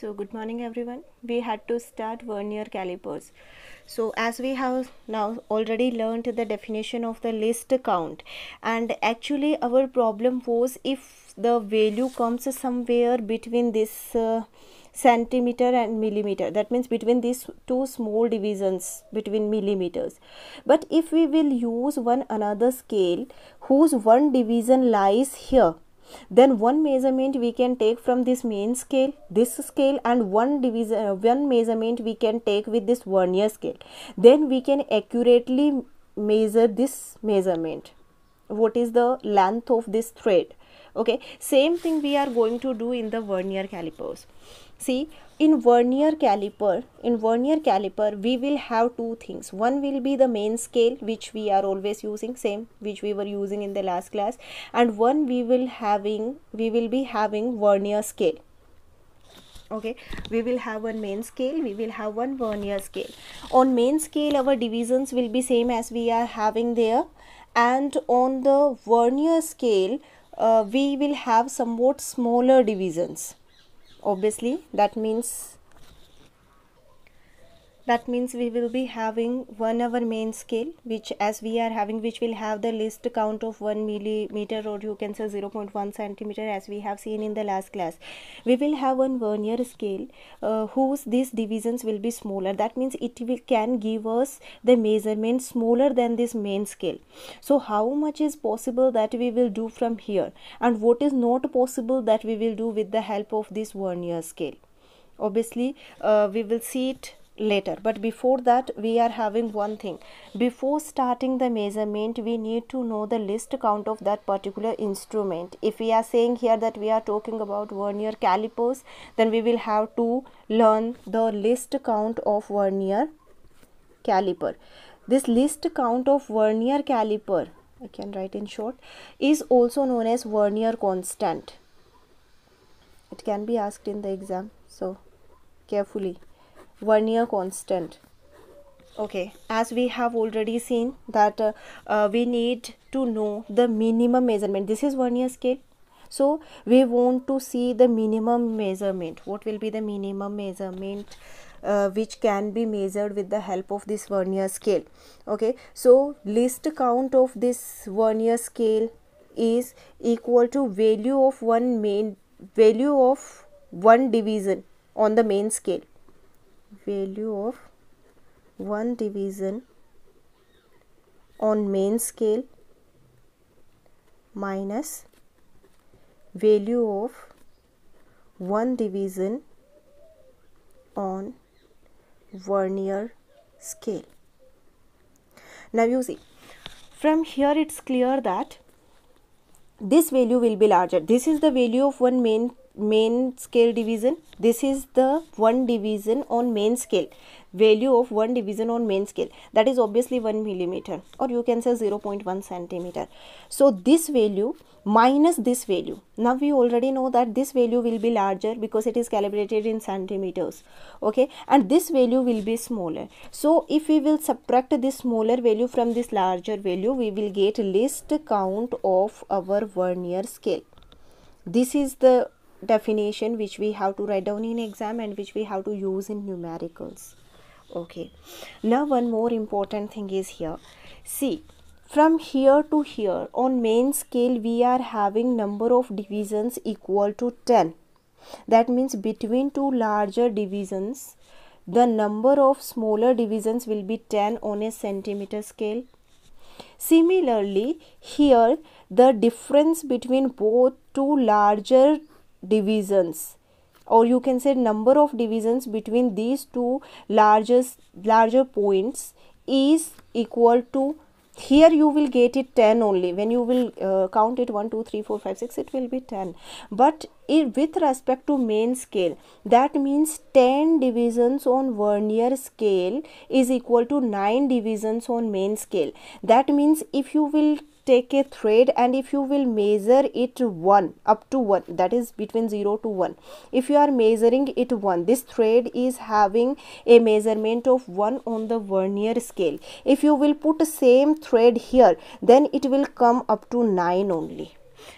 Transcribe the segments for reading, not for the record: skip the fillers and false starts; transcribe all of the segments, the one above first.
So good morning everyone. We had to start vernier calipers. So as we have now already learned the definition of the list count, and actually our problem was if the value comes somewhere between this centimeter and millimeter, that means between these two small divisions between millimeters. But if we will use one another scale whose one division lies here, then one measurement we can take from this main scale, this scale, and one measurement we can take with this vernier scale. Then we can accurately measure this measurement, what is the length of this thread. Okay, same thing we are going to do in the vernier calipers. See, in vernier caliper we will have two things. One will be the main scale, which we are always using, same which we were using in the last class, and one we will be having vernier scale. Okay, we will have one main scale, we will have one vernier scale. On main scale our divisions will be same as we are having there, and on the vernier scale we will have somewhat smaller divisions. Obviously that means we will be having one our main scale, which as we are having, which will have the least count of 1 millimeter, or you can say 0.1 centimeter, as we have seen in the last class. We will have one vernier scale whose these divisions will be smaller. That means it can give us the measurement smaller than this main scale. So how much is possible that we will do from here, and what is not possible that we will do with the help of this vernier scale? Obviously we will see it later, but before that we are having one thing. Before starting the measurement we need to know the least count of that particular instrument. If we are saying here that we are talking about vernier calipers, then we will have to learn the least count of vernier caliper. This least count of vernier caliper, I can write in short, is also known as vernier constant. It can be asked in the exam, so carefully. Vernier constant. Okay, as we have already seen that we need to know the minimum measurement. This is vernier scale, so we want to see the minimum measurement. What will be the minimum measurement which can be measured with the help of this vernier scale? Okay, so least count of this vernier scale is equal to value of one division on the main scale. Value of one division on main scale minus value of one division on vernier scale. Now you see, from here it's clear that this value will be larger. This is the value of one main scale division. This is the one division on main scale, value of one division on main scale, that is obviously 1 millimeter, or you can say 0.1 centimeter. So this value minus this value, now we already know that this value will be larger because it is calibrated in centimeters. Okay, and this value will be smaller. So if we will subtract this smaller value from this larger value, we will get least count of our vernier scale. This is the definition which we have to write down in exam and which we have to use in numericals. Okay, now one more important thing is here. See, from here to here on main scale we are having number of divisions equal to 10. That means between two larger divisions the number of smaller divisions will be 10 on a centimeter scale. Similarly, here the difference between both two larger divisions, or you can say number of divisions between these two larger points, is equal to, here you will get it 10 only. When you will count it 1 2 3 4 5 6, it will be 10. But with respect to main scale, that means 10 divisions on vernier scale is equal to 9 divisions on main scale. That means if you will take a thread and if you will measure it up to 1, that is between 0 to 1, if you are measuring it 1, this thread is having a measurement of 1 on the vernier scale. If you will put same thread here, then it will come up to 9 only.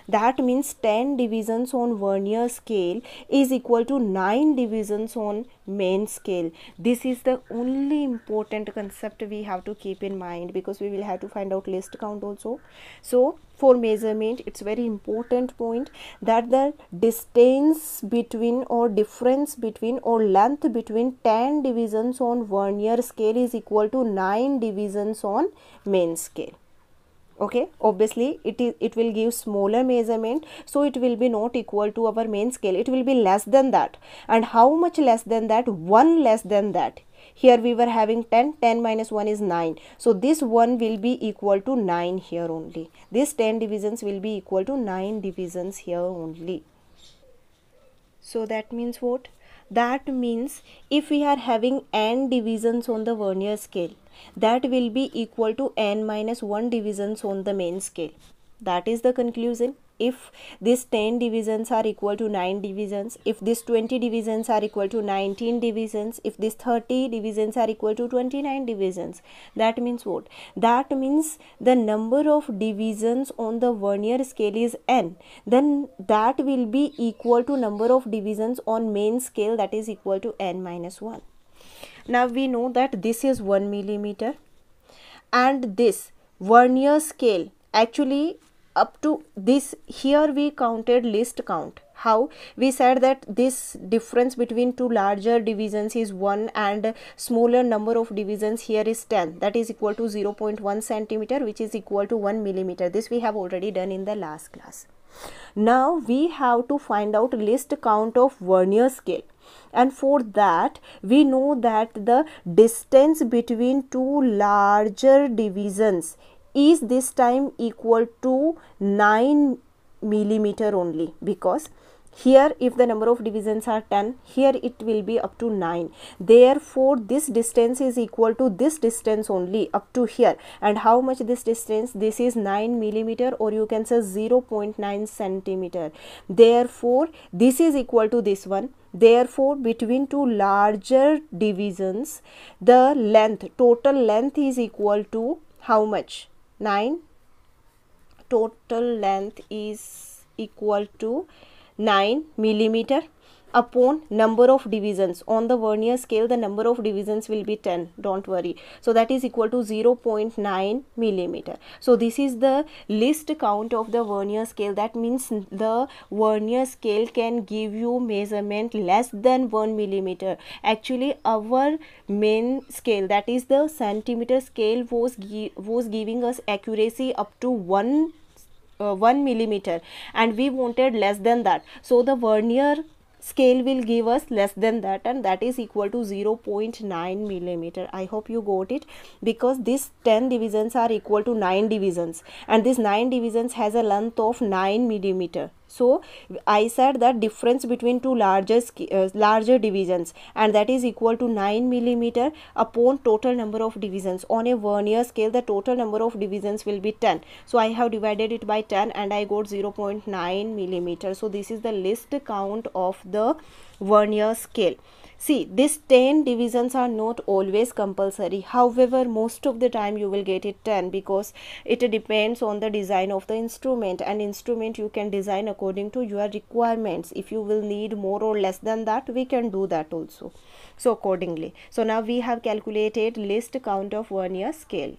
That means 10 divisions on vernier scale is equal to 9 divisions on main scale. This is the only important concept we have to keep in mind, because we will have to find out least count also. So for measurement, it's very important point that the distance between or difference between or length between 10 divisions on vernier scale is equal to 9 divisions on main scale. Okay, obviously it will give smaller measurement, so it will be not equal to our main scale, it will be less than that. And how much less than that? 1 less than that. Here we were having 10, 10 minus 1 is 9, so this 1 will be equal to 9 here only. This 10 divisions will be equal to 9 divisions here only. So that means what? That means if we are having n divisions on the vernier scale, that will be equal to n minus 1 divisions on the main scale. That is the conclusion. If these 10 divisions are equal to 9 divisions, if these 20 divisions are equal to 19 divisions, if these 30 divisions are equal to 29 divisions, that means what? That means the number of divisions on the vernier scale is n, then that will be equal to number of divisions on main scale, that is equal to n minus 1. Now we know that this is 1 millimeter, and this vernier scale, actually up to this, here we counted least count. How? We said that this difference between two larger divisions is 1 and smaller number of divisions here is 10, that is equal to 0.1 centimeter, which is equal to 1 millimeter. This we have already done in the last class. Now we have to find out least count of vernier scale, and for that we know that the distance between two larger divisions is this time equal to 9 millimeter only, because here if the number of divisions are 10, here it will be up to 9. Therefore this distance is equal to this distance only up to here. And how much this distance? This is 9 millimeter, or you can say 0.9 centimeter. Therefore this is equal to this one. Therefore between two larger divisions, the length, total length is equal to how much? 9. Total length is equal to 9 millimeter upon number of divisions. On the vernier scale, the number of divisions will be 10, don't worry. So that is equal to 0.9 millimeter. So this is the least count of the vernier scale. That means the vernier scale can give you measurement less than 1 millimeter. Actually our main scale, that is the centimeter scale, was giving us accuracy up to 1 millimeter, and we wanted less than that. So the vernier scale will give us less than that, and that is equal to 0.9 millimeter. I hope you got it, because these 10 divisions are equal to 9 divisions, and this 9 divisions has a length of 9 millimeter. So I said that difference between two larger divisions, and that is equal to 9 millimeter upon total number of divisions. On a vernier scale, the total number of divisions will be 10. So I have divided it by 10 and I got 0.9 millimeter. So this is the least count of the vernier scale. See, these 10 divisions are not always compulsory. However, most of the time you will get it 10, because it depends on the design of the instrument, and instrument you can design according to your requirements. If you will need more or less than that, we can do that also. So accordingly. So now we have calculated least count of vernier scale.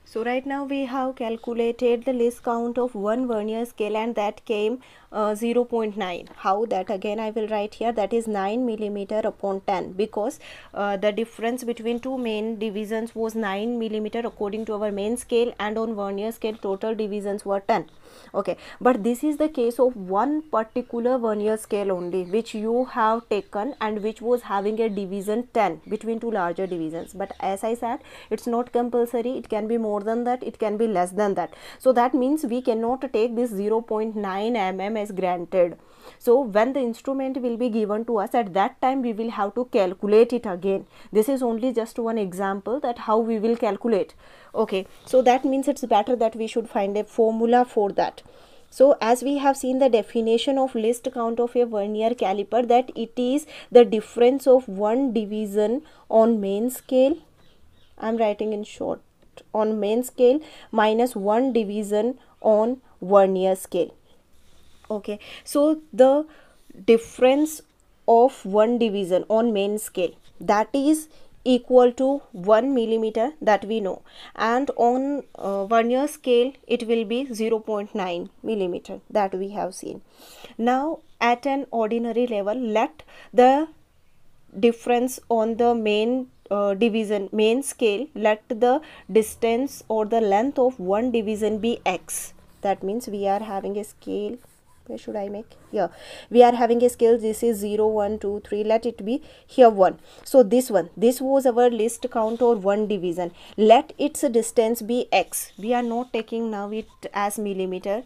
So right now we have calculated the least count of one vernier scale, and that came 0.9. How? That again I will write here, that is 9 millimeter upon 10, because the difference between two main divisions was 9 millimeter according to our main scale, and on vernier scale total divisions were 10. Okay, but this is the case of one particular vernier scale only, which you have taken and which was having a division 10 between two larger divisions. But as I said, it's not compulsory, it can be more than that, it can be less than that. So that means we cannot take this 0.9 mm as granted. So when the instrument will be given to us, at that time we will have to calculate it again. This is only just one example that how we will calculate. Okay, so that means it's better that we should find a formula for that. So as we have seen the definition of least count of a vernier caliper, that it is the difference of one division on main scale, I am writing in short, on main scale minus one division on vernier scale. Okay, so the difference of one division on main scale, that is equal to 1 millimeter, that we know, and on vernier scale it will be 0.9 millimeter, that we have seen. Now at an ordinary level, let the difference on the main division, main scale, let the distance or the length of one division be x. That means we are having a scale, where should I make, yeah, we are having a scale, this is 0 1 2 3, let it be here 1. So this one, this was our least count or one division, let its distance be x. We are not taking now it as millimeter,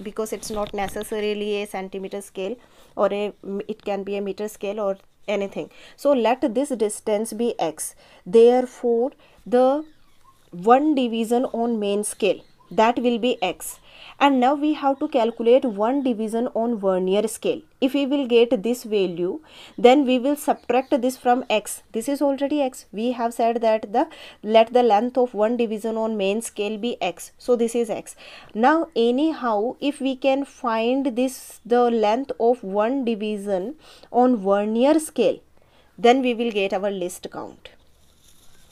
because it's not necessarily a centimeter scale, or it can be a meter scale or anything. So let this distance be x. Therefore the one division on main scale, that will be x. And now we have to calculate one division on vernier scale. If we will get this value, then we will subtract this from x. This is already x. We have said that let the length of one division on main scale be x. So this is x. Now anyhow, if we can find the length of one division on vernier scale, then we will get our least count.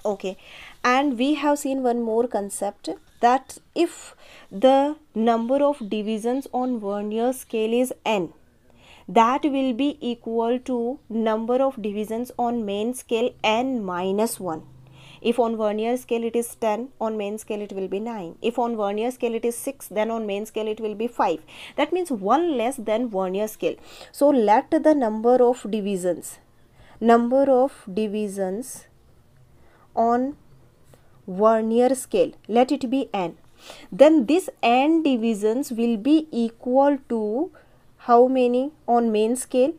Okay, and we have seen one more concept, that if the number of divisions on vernier scale is n, that will be equal to number of divisions on main scale n minus 1. If on vernier scale it is 10, on main scale it will be 9. If on vernier scale it is 6, then on main scale it will be 5. That means 1 less than vernier scale. So let the number of divisions on vernier scale, let it be n. Then this n divisions will be equal to how many on main scale?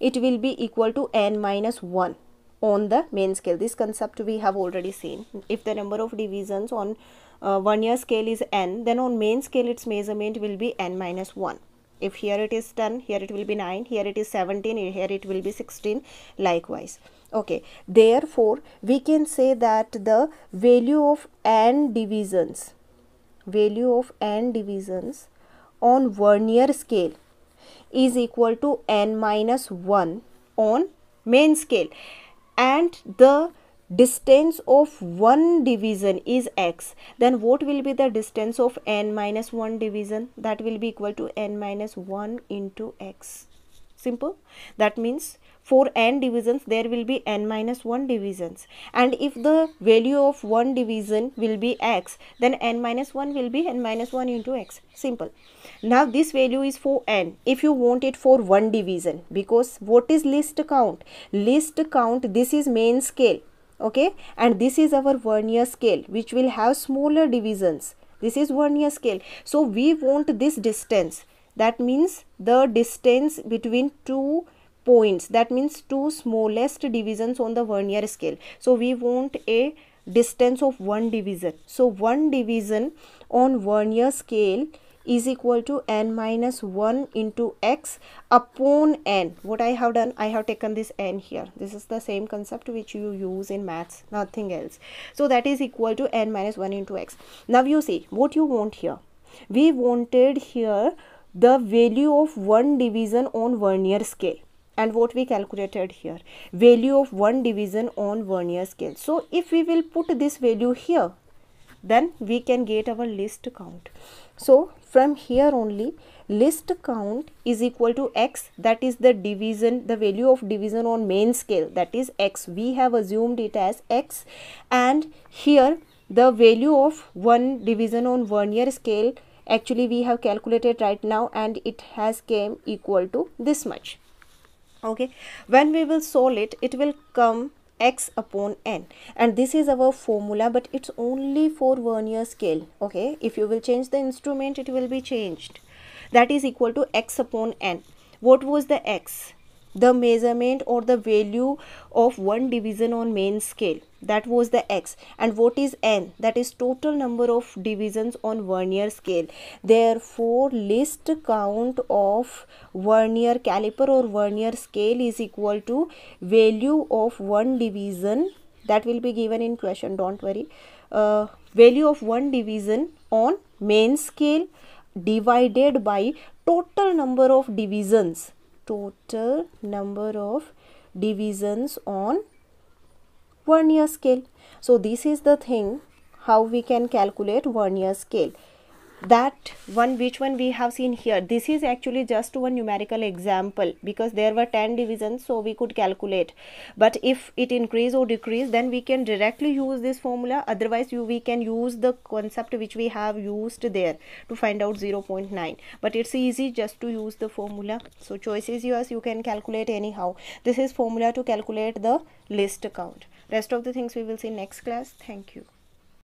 It will be equal to n minus 1 on the main scale. This concept we have already seen. If the number of divisions on vernier scale is n, then on main scale its measurement will be n minus 1. If here it is 10, here it will be 9, here it is 17, here it will be 16, likewise. Okay, therefore we can say that the value of n divisions on vernier scale is equal to n minus 1 on main scale, and the distance of one division is x. Then what will be the distance of n minus 1 division? That will be equal to n minus 1 into x. Simple. That means for n divisions there will be n minus 1 divisions, and if the value of one division will be x, then n minus 1 will be n minus 1 into x. Simple. Now this value is for n. If you want it for one division, because what is least count? Least count, this is main scale, okay, and this is our vernier scale, which will have smaller divisions. This is vernier scale. So we want this distance. That means the distance between two points, that means two smallest divisions on the vernier scale. So we want a distance of one division. So one division on vernier scale is equal to n minus 1 into x upon n. What I have done, I have taken this n here. This is the same concept which you use in maths, nothing else. So that is equal to n minus 1 into x. Now you see what you want here. We wanted here the value of one division on vernier scale, and what we calculated here, value of one division on vernier scale. So if we will put this value here, then we can get our least count. So from here only, least count is equal to x, that is the division, the value of division on main scale, that is x. We have assumed it as x, and here the value of one division on vernier scale, actually we have calculated right now, and it has came equal to this much. Okay, when we will solve it, it will come x upon n, and this is our formula, but it's only for vernier scale. Okay, if you will change the instrument, it will be changed. That is equal to x upon n. What was the x? The measurement or the value of one division on main scale, that was the x. And what is n? That is total number of divisions on vernier scale. Therefore least count of vernier caliper or vernier scale is equal to value of one division, that will be given in question, don't worry, value of one division on main scale divided by total number of divisions. Total number of divisions on Vernier scale. So this is the thing how we can calculate Vernier scale. That one, which one we have seen here, this is actually just one numerical example because there were 10 divisions, so we could calculate. But if it increase or decrease, then we can directly use this formula. Otherwise we can use the concept which we have used there to find out 0.9, but it's easy just to use the formula. So choice is yours, you can calculate anyhow. This is formula to calculate the list count. Rest of the things we will see next class. Thank you.